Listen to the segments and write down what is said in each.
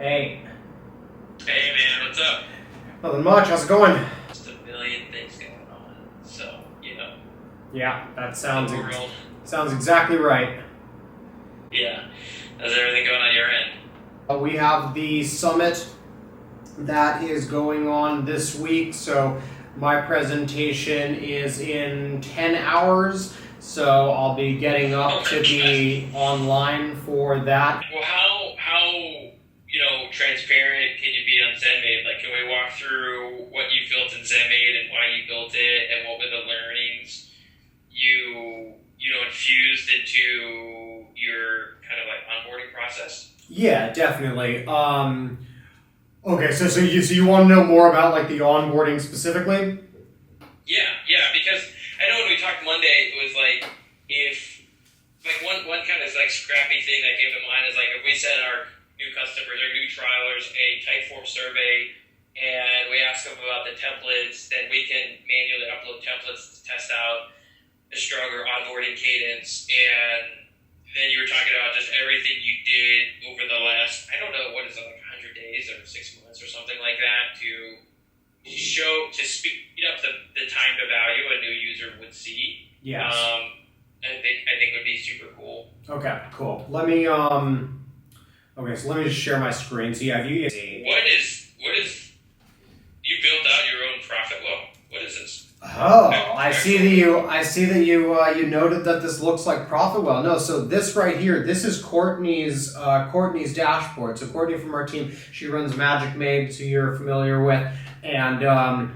Hey. Hey man, what's up? Nothing much. How's it going? Just a million things going on. So, Yeah, that sounds world. sounds exactly right. Yeah. How's everything going on your end? We have the summit that is going on this week. So my presentation is in 10 hours. So I'll be getting up to be online for that. Well, how transparent can you be on ZenMaid? Like, can we walk through what you built in ZenMaid and why you built it, and what were the learnings you infused into your kind of like onboarding process? Yeah, definitely. Okay, so you want to know more about like the onboarding specifically? Yeah, because I know when we talked Monday, it was like if like one kind of like scrappy thing that came to mind is like if we send our new customers or new trialers a type form survey and we ask them about the templates, then we can manually upload templates to test out a stronger onboarding cadence. And then you were talking about just everything you did over the last, I don't know, what is it, like 100 days or 6 months or something like that to speed up the time to value a new user would see. Yes. I think would be super cool. Okay, cool. Let me so let me just share my screen. So yeah, if you see. What is you built out your own profit well? What is this? Oh, I see that you noted that this looks like ProfitWell. No, so this right here, this is Courtney's dashboard. So Courtney from our team, she runs ZenMaid, who you're familiar with, and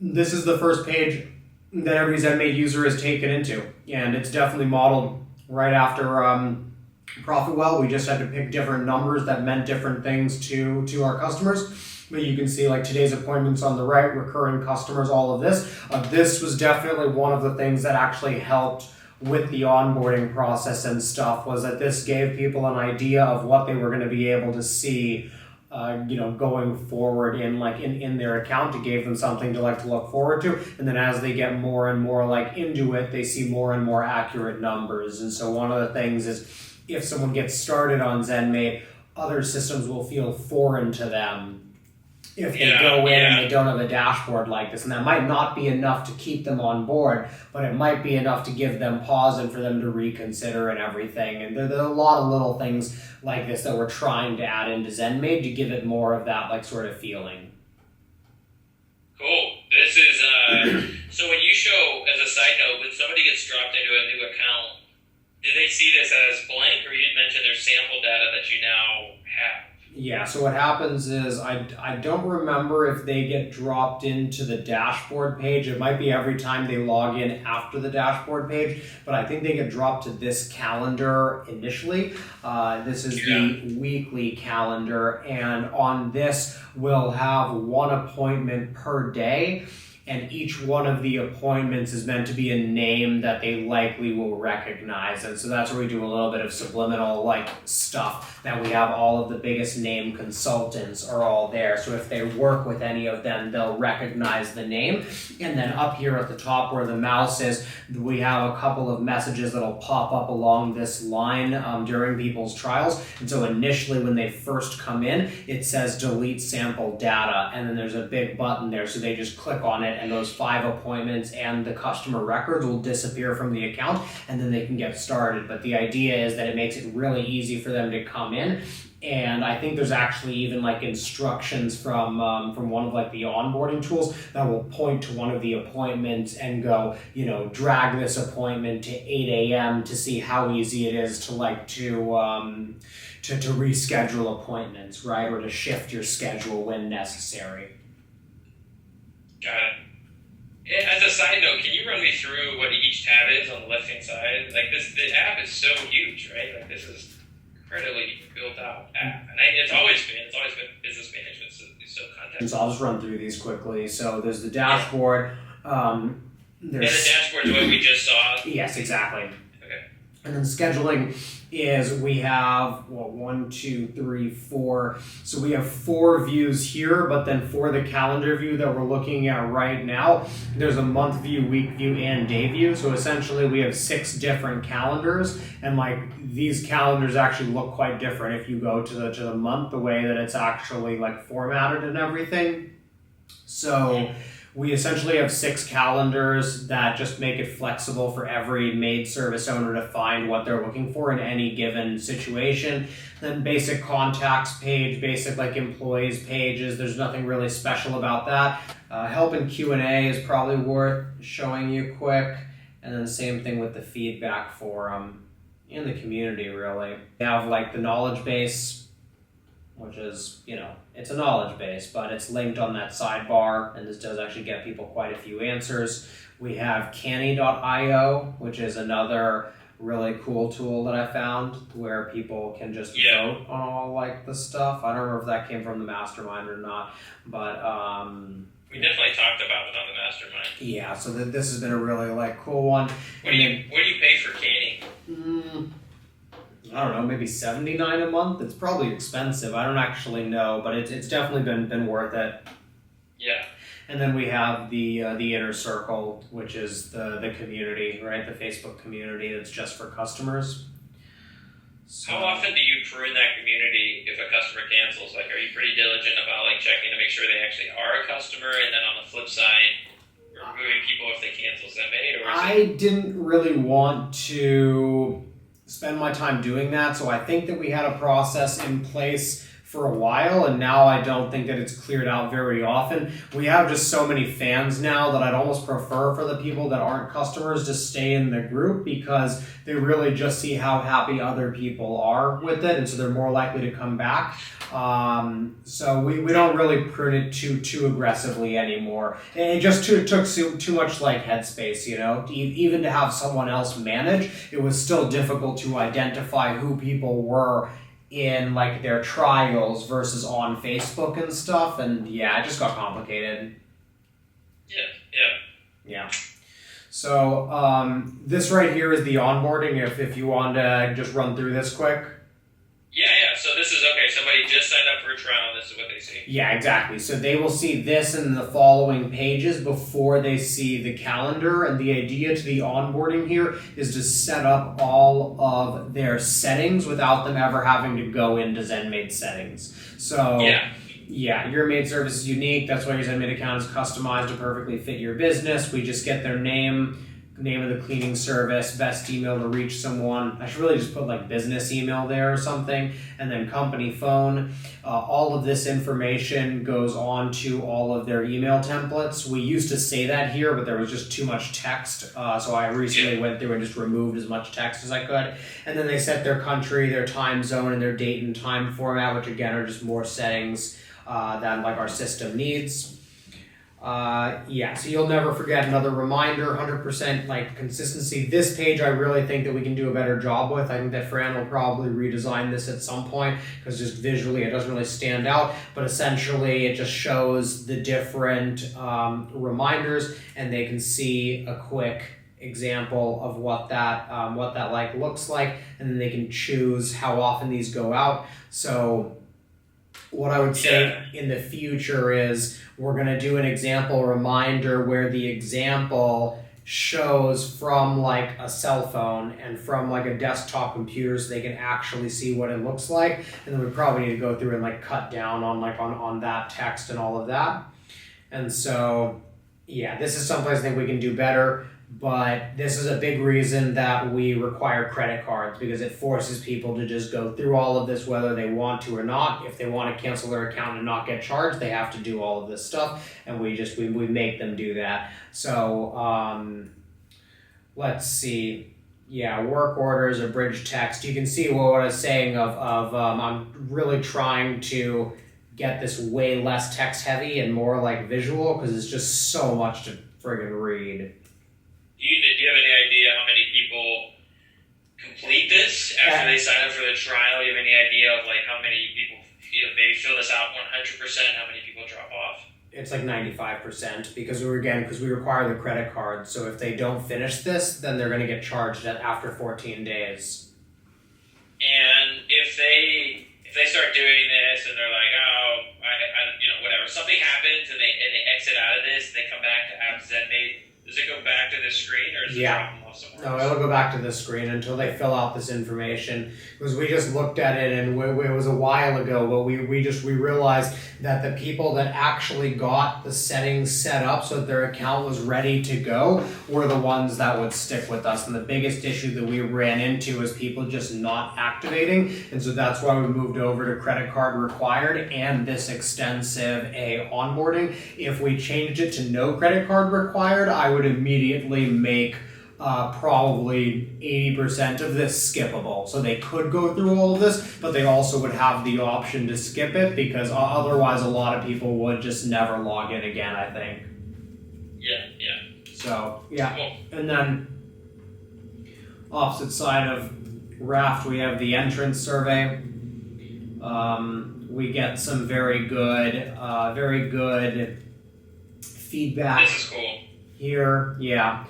this is the first page that every ZenMaid user is taken into, and it's definitely modeled right after ProfitWell. We just had to pick different numbers that meant different things to our customers. But you can see like today's appointments on the right, recurring customers, all of this. This was definitely one of the things that actually helped with the onboarding process and stuff, was that this gave people an idea of what they were going to be able to see going forward in their account. It gave them something to look forward to. And then as they get more and more into it, they see more and more accurate numbers. And so one of the things is if someone gets started on ZenMaid, other systems will feel foreign to them if they go in and they don't have a dashboard like this. And that might not be enough to keep them on board, but it might be enough to give them pause and for them to reconsider and everything. And there are a lot of little things like this that we're trying to add into ZenMaid to give it more of that sort of feeling. Cool. This is so when you show, as a side note, when somebody gets dropped into a new account, do they see this as blank, or you didn't mention there's sample data that you now have? Yeah, so what happens is I don't remember if they get dropped into the dashboard page. It might be every time they log in after the dashboard page, but I think they get dropped to this calendar initially. This is the weekly calendar, and on this we'll have one appointment per day. And each one of the appointments is meant to be a name that they likely will recognize. And so that's where we do a little bit of subliminal stuff, that we have all of the biggest name consultants are all there. So if they work with any of them, they'll recognize the name. And then up here at the top where the mouse is, we have a couple of messages that'll pop up along this line during people's trials. And so initially when they first come in, it says delete sample data. And then there's a big button there. So they just click on it, and those 5 appointments and the customer records will disappear from the account, and then they can get started. But the idea is that it makes it really easy for them to come in. And I think there's actually even instructions from one of the onboarding tools that will point to one of the appointments and go, drag this appointment to 8 a.m. to see how easy it is to reschedule appointments, right? Or to shift your schedule when necessary. Got it. As a side note, can you run me through what each tab is on the left-hand side? The app is so huge, right? This is incredibly built out app. And it's always been business management, so context. So I'll just run through these quickly. So there's the dashboard. And the dashboard is what we just saw? Yes, exactly. Okay. And then scheduling is we have, 1, 2, 3, 4. So we have 4 views here, but then for the calendar view that we're looking at right now, there's a month view, week view, and day view. So essentially we have 6 different calendars, and like these calendars actually look quite different if you go to the month, the way that it's actually like formatted and everything. So we essentially have 6 calendars that just make it flexible for every maid service owner to find what they're looking for in any given situation. Then basic contacts page, basic like employees pages, there's nothing really special about that. Help and Q&A is probably worth showing you quick. And then same thing with the feedback forum in the community really. We have like the knowledge base, which is, it's a knowledge base, but it's linked on that sidebar, and this does actually get people quite a few answers. We have canny.io, which is another really cool tool that I found where people can just vote on all like the stuff. I don't remember if that came from the mastermind or not, but we definitely talked about it on the mastermind. Yeah, so this has been a really like cool one. What do you pay for canning? I don't know, maybe $79 a month. It's probably expensive. I don't actually know, but it's definitely been worth it. Yeah. And then we have the inner circle, which is the community, right? The Facebook community that's just for customers. So, how often do you prune that community if a customer cancels? Like, are you pretty diligent about like checking to make sure they actually are a customer, and then on the flip side, removing people if they cancel ZenMaid? Or I didn't really want to spend my time doing that, so I think that we had a process in place for a while, and now I don't think that it's cleared out very often. We have just so many fans now that I'd almost prefer for the people that aren't customers to stay in the group, because they really just see how happy other people are with it, and so they're more likely to come back. So we don't really prune it too aggressively anymore. It just took too much like headspace, even to have someone else manage. It was still difficult to identify who people were in like their trials versus on Facebook and stuff, and it just got complicated. Yeah. So this right here is the onboarding. If you want to just run through this quick. Yeah. So this is okay. Somebody just signed up for a trial. This is what they see. Yeah, exactly. So they will see this in the following pages before they see the calendar. And the idea to the onboarding here is to set up all of their settings without them ever having to go into ZenMaid settings. So your maid service is unique. That's why your ZenMaid account is customized to perfectly fit your business. We just get their name of the cleaning service, best email to reach someone. I should really just put like business email there or something, and then company phone. All of this information goes on to all of their email templates. We used to say that here, but there was just too much text, so I recently went through and just removed as much text as I could. And then they set their country, their time zone, and their date and time format, which again are just more settings that like our system needs. So you'll never forget. Another reminder, 100% like consistency. This page I really think that we can do a better job with. I think that Fran will probably redesign this at some point, because just visually it doesn't really stand out, but essentially it just shows the different reminders, and they can see a quick example of what that like looks like, and then they can choose how often these go out. So what I would say in the future is we're going to do an example reminder where the example shows from like a cell phone and from like a desktop computer, so they can actually see what it looks like. And then we probably need to go through and like cut down on that text and all of that. And so, this is someplace I think we can do better. But this is a big reason that we require credit cards, because it forces people to just go through all of this whether they want to or not. If they want to cancel their account and not get charged, they have to do all of this stuff, and we make them do that. So let's see. Work orders, abridged text. You can see what I was saying of I'm really trying to get this way less text heavy and more like visual, because it's just so much to friggin' read. Do you have any idea how many people complete this after they sign up for the trial? Do you have any idea of like how many people maybe fill this out 100%, how many people drop off? It's like 95% because we require the credit card. So if they don't finish this, then they're going to get charged after 14 days. And if they start doing this and they're like, oh, I whatever, something happens and they exit out of this and they come back to app ZenMaid, does it go back to this screen or is it drop them off somewhere else? No, it'll go back to this screen until they fill out this information. Because we just looked at it and it was a while ago, but we realized that the people that actually got the settings set up so that their account was ready to go were the ones that would stick with us. And the biggest issue that we ran into was people just not activating. And so that's why we moved over to credit card required and this extensive onboarding. If we changed it to no credit card required, I would immediately make probably 80% of this skippable. So they could go through all of this, but they also would have the option to skip it because otherwise a lot of people would just never log in again, I think. Yeah. So, yeah. Cool. And then opposite side of Raft, we have the entrance survey. We get some very good feedback. This is cool. Here, yeah.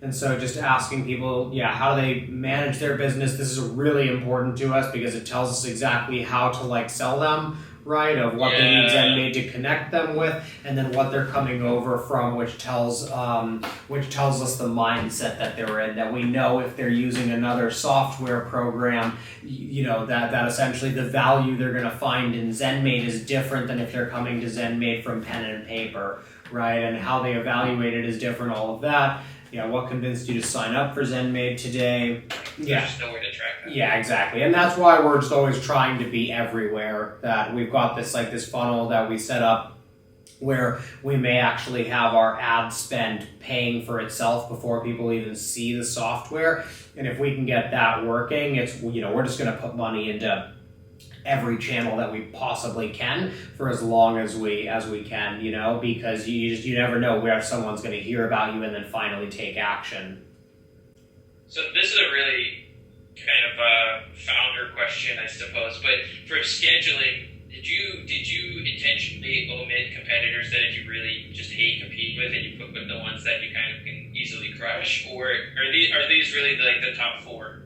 And so just asking people, how do they manage their business? This is really important to us because it tells us exactly how to sell them, right? Of what they need ZenMaid to connect them with, and then what they're coming over from, which tells us the mindset that they're in. That we know if they're using another software program, that essentially the value they're going to find in ZenMaid is different than if they're coming to ZenMaid from pen and paper, right? And how they evaluate it is different. All of that. What convinced you to sign up for ZenMaid today? There's just no way to track that. Yeah, exactly. And that's why we're just always trying to be everywhere. That we've got this this funnel that we set up where we may actually have our ad spend paying for itself before people even see the software. And if we can get that working, it's we're just going to put money into every channel that we possibly can for as long as we can, because you never know where someone's going to hear about you and then finally take action. So this is a really kind of a founder question, I suppose, but for scheduling, did you intentionally omit competitors that you really just hate compete with and you put with the ones that you kind of can easily crush, or are these really the top four?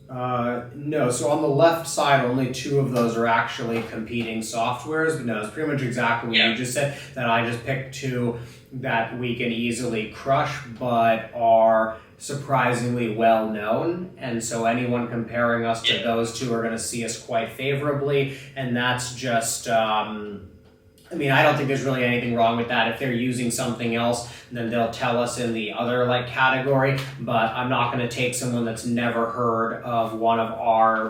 No, so on the left side, only 2 of those are actually competing softwares. But no, it's pretty much exactly what you just said, that I just picked 2 that we can easily crush, but are surprisingly well known. And so anyone comparing us to those 2 are going to see us quite favorably. And that's just, I don't think there's really anything wrong with that. If they're using something else, then they'll tell us in the other category, but I'm not going to take someone that's never heard of one of our,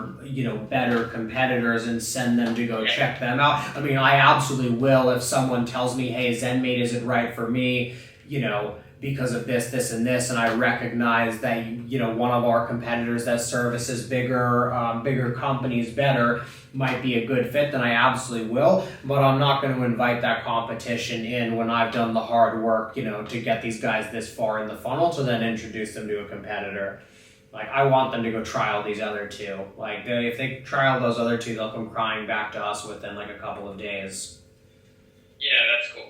better competitors and send them to go check them out. I absolutely will if someone tells me, hey, ZenMaid isn't right for me, because of this, and this, and I recognize that, one of our competitors that services bigger companies better might be a good fit, then I absolutely will, but I'm not going to invite that competition in when I've done the hard work, to get these guys this far in the funnel to then introduce them to a competitor. I want them to go trial these other 2. If they trial those other 2, they'll come crying back to us within a couple of days. Yeah, that's cool.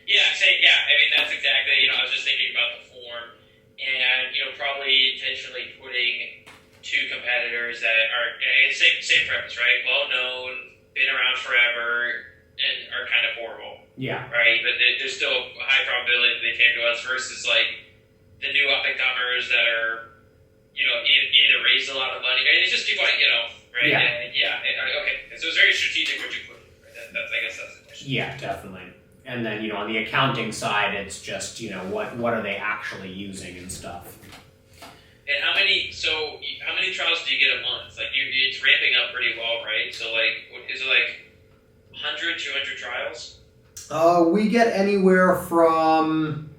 Yeah, that's exactly, I was just thinking about the form and, probably intentionally putting 2 competitors that are, same premise, right? Well known, been around forever, and are kind of horrible. Yeah. Right? But there's still a high probability that they came to us versus, the new up-and-comers that are, either raised a lot of money. It's just people, right? Yeah. Okay. So it's very strategic what you put in, right? I guess that's the question. Yeah, definitely. And then, on the accounting side, it's just, what are they actually using and stuff. And how many trials do you get a month? It's ramping up pretty well, right? So, is it 100, 200 trials? We get anywhere from,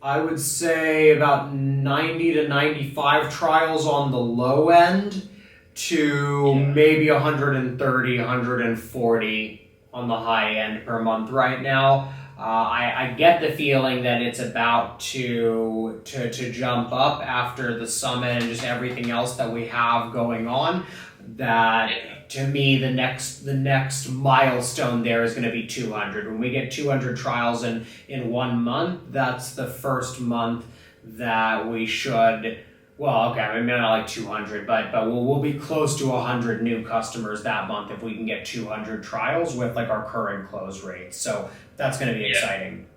I would say, about 90 to 95 trials on the low end to maybe 130, 140 on the high end per month right now. I get the feeling that it's about to jump up after the summit and just everything else that we have going on. That to me, the next milestone there is going to be 200. When we get 200 trials in 1 month, that's the first month that we should. Well, okay, maybe not like 200, but we'll be close to 100 new customers that month if we can get 200 trials with like our current close rates. So that's going to be exciting.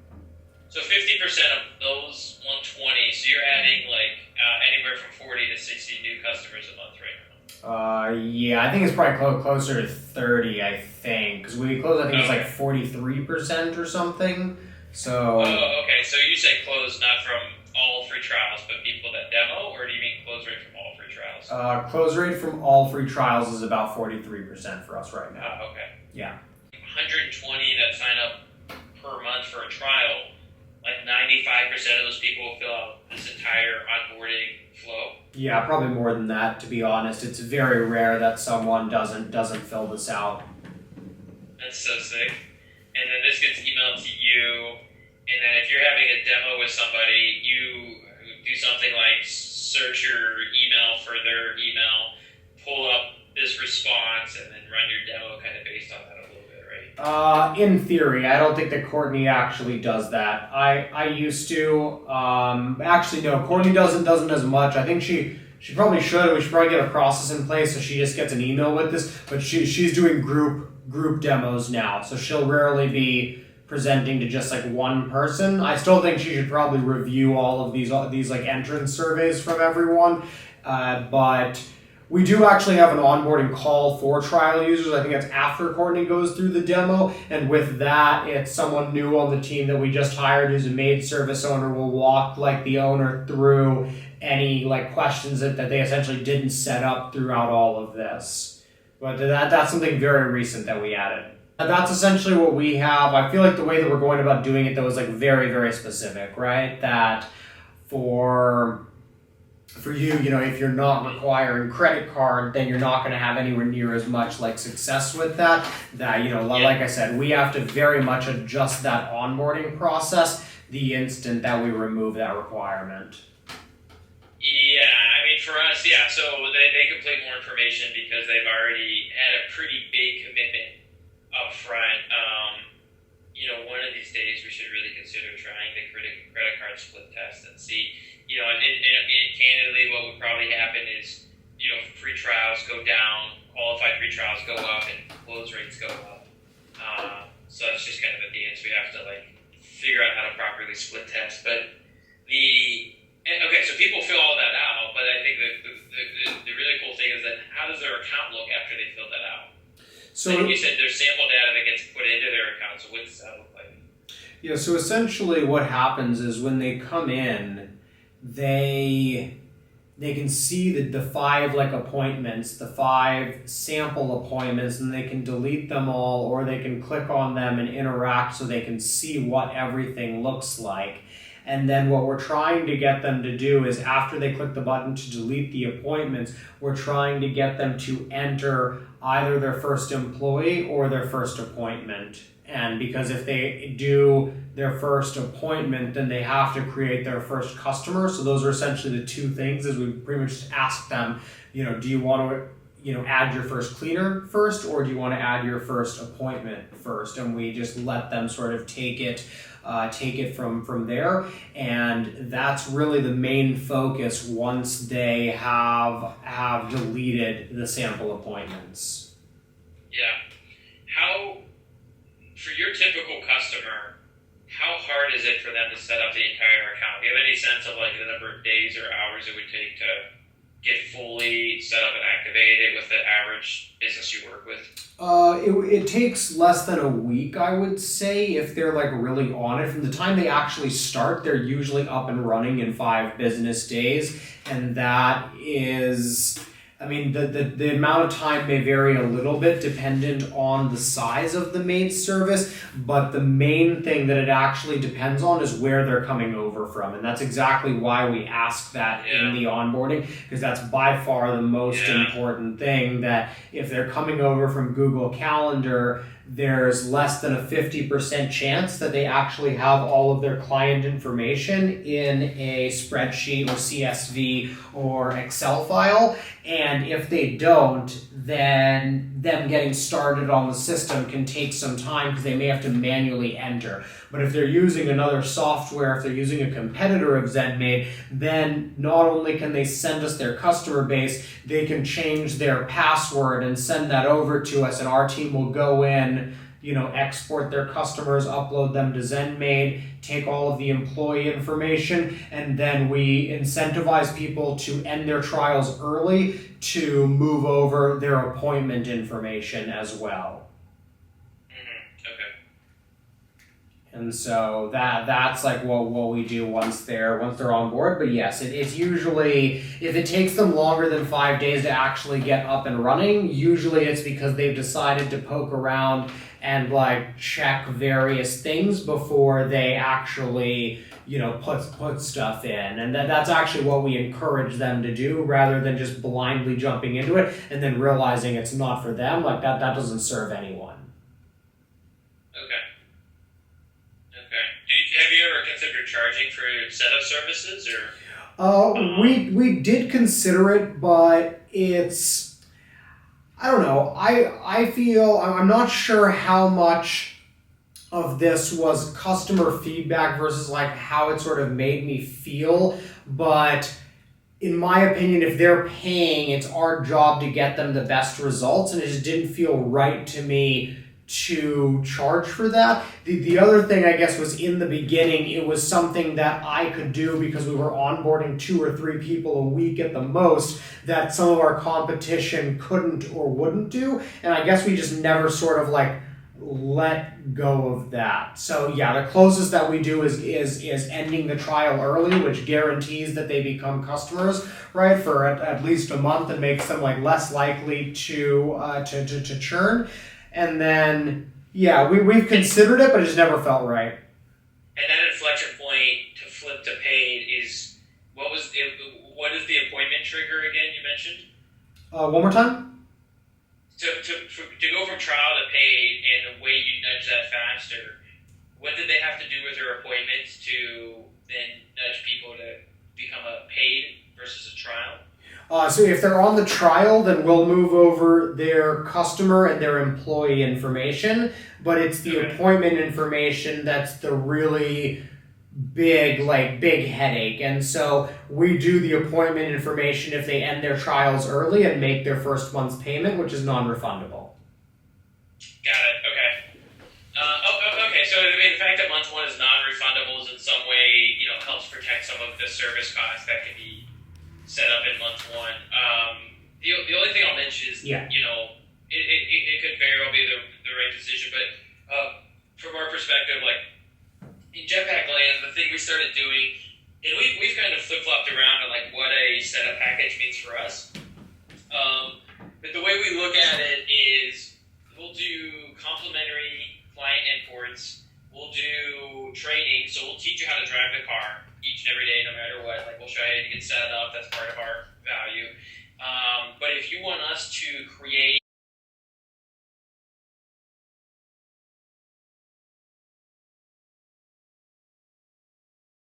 So 50% of those 120, so you're adding like anywhere from 40 to 60 new customers a month right now. Yeah, I think it's probably closer to 30, I think. Because we closed, I think it's like 43% or something. So. Oh, okay. So you say close not from all free trials, but people that demo, or do you mean close rate from all free trials? Close rate from all free trials is about 43% for us right now. Okay. Yeah. 120 that sign up per month for a trial, like 95% of those people will fill out this entire onboarding flow. Yeah, probably more than that, to be honest. It's very rare that someone doesn't fill this out. That's so sick. And then this gets emailed to you, and then if you're having a demo with somebody, you do something like search your email for their email, pull up this response, and then run your demo kind of based on that a little bit, right? In theory, I don't think that Courtney actually does that. I used to. Actually, no, Courtney doesn't as much. I think she probably should. We should probably get a process in place so she just gets an email with this. But she's doing group demos now, so she'll rarely be presenting to just like one person. I still think she should probably review all of these like entrance surveys from everyone, but we do actually have an onboarding call for trial users. I think it's after Courtney goes through the demo, and with that, it's someone new on the team that we just hired who's a maid service owner will walk like the owner through any like questions that they essentially didn't set up throughout all of this. But that's something very recent that we added. That's essentially what we have. I feel like the way that we're going about doing it, though, is like very, very specific, right? That for you, if you're not requiring credit card, then you're not going to have anywhere near as much like success with that. That, like I said, we have to very much adjust that onboarding process the instant that we remove that requirement. Yeah, I mean, for us, yeah, so they complete more information because they've already had a pretty big commitment up front. One of these days we should really consider trying the credit card split test and see, and candidly what would probably happen is, free trials go down, qualified free trials go up, and close rates go up. So that's just kind of at the end, so we have to figure out how to properly split test. But okay, so people fill all that out, but I think the really cool thing is that how does their account look after they fill that out? So like you said, there's sample data that gets put into their account, so what does that look like? Yeah, so essentially what happens is when they come in, they can see the 5 appointments, the 5 sample appointments, and they can delete them all, or they can click on them and interact so they can see what everything looks like. And then what we're trying to get them to do is after they click the button to delete the appointments, we're trying to get them to enter either their first employee or their first appointment. And because if they do their first appointment, then they have to create their first customer. So those are essentially the two things, is we pretty much just ask them, do you want to add your first cleaner first, or do you want to add your first appointment first? And we just let them sort of take it from there. And that's really the main focus once they have deleted the sample appointments. Yeah. For your typical customer, how hard is it for them to set up the entire account? Do you have any sense of the number of days or hours it would take to get fully set up and activated with the average business you work with? It takes less than a week, I would say, if they're really on it. From the time they actually start, they're usually up and running in 5 business days, and that is, the amount of time may vary a little bit dependent on the size of the maid service, but the main thing that it actually depends on is where they're coming over from. And that's exactly why we ask that in the onboarding, because that's by far the most important thing, that if they're coming over from Google Calendar, there's less than a 50% chance that they actually have all of their client information in a spreadsheet or CSV or Excel file. And And if they don't, then them getting started on the system can take some time because they may have to manually enter. But if they're using another software, if they're using a competitor of ZenMaid, then not only can they send us their customer base, they can change their password and send that over to us, and our team will go in, export their customers, upload them to ZenMaid, take all of the employee information, and then we incentivize people to end their trials early to move over their appointment information as well. Okay. And so that's like what we do once they're on board. But yes, it's usually, if it takes them longer than 5 days to actually get up and running, usually it's because they've decided to poke around and check various things before they actually put stuff in. And that's actually what we encourage them to do, rather than just blindly jumping into it and then realizing it's not for them. That doesn't serve anyone. Okay. Have you ever considered charging for setup services, or? We did consider it, but it's, I don't know. I feel, I'm not sure how much of this was customer feedback versus how it sort of made me feel. But in my opinion, if they're paying, it's our job to get them the best results. And it just didn't feel right to me to charge for that. The other thing, I guess, was in the beginning, it was something that I could do because we were onboarding 2 or 3 people a week at the most, that some of our competition couldn't or wouldn't do. And I guess we just never sort of let go of that. So yeah, the closest that we do is ending the trial early, which guarantees that they become customers, right, for at least a month, and makes them less likely to churn. And then, yeah, we've considered it, but it just never felt right. And that inflection point to flip to paid is, what is the appointment trigger again you mentioned? One more time? To go from trial to paid, and the way you nudge that faster, what did they have to do with their appointments to then nudge people to become a paid versus a trial? So if they're on the trial, then we'll move over their customer and their employee information, but it's the appointment information that's the really big headache. And so we do the appointment information if they end their trials early and make their first month's payment, which is non-refundable. Got it. Okay. Okay. So the fact that month 1 is non-refundable is in some way, helps protect some of the service costs that can be set up in month 1. The only thing I'll mention is, it could very well be the right decision, but from our perspective, in JetPack land, the thing we started doing, and we've kind of flip-flopped around on what a setup package means for us. But the way we look at it is, we'll do complimentary client imports, we'll do training, so we'll teach you how to drive the car each and every day, no matter what. We'll show you how to get set up. That's part of our value. But if you want us to create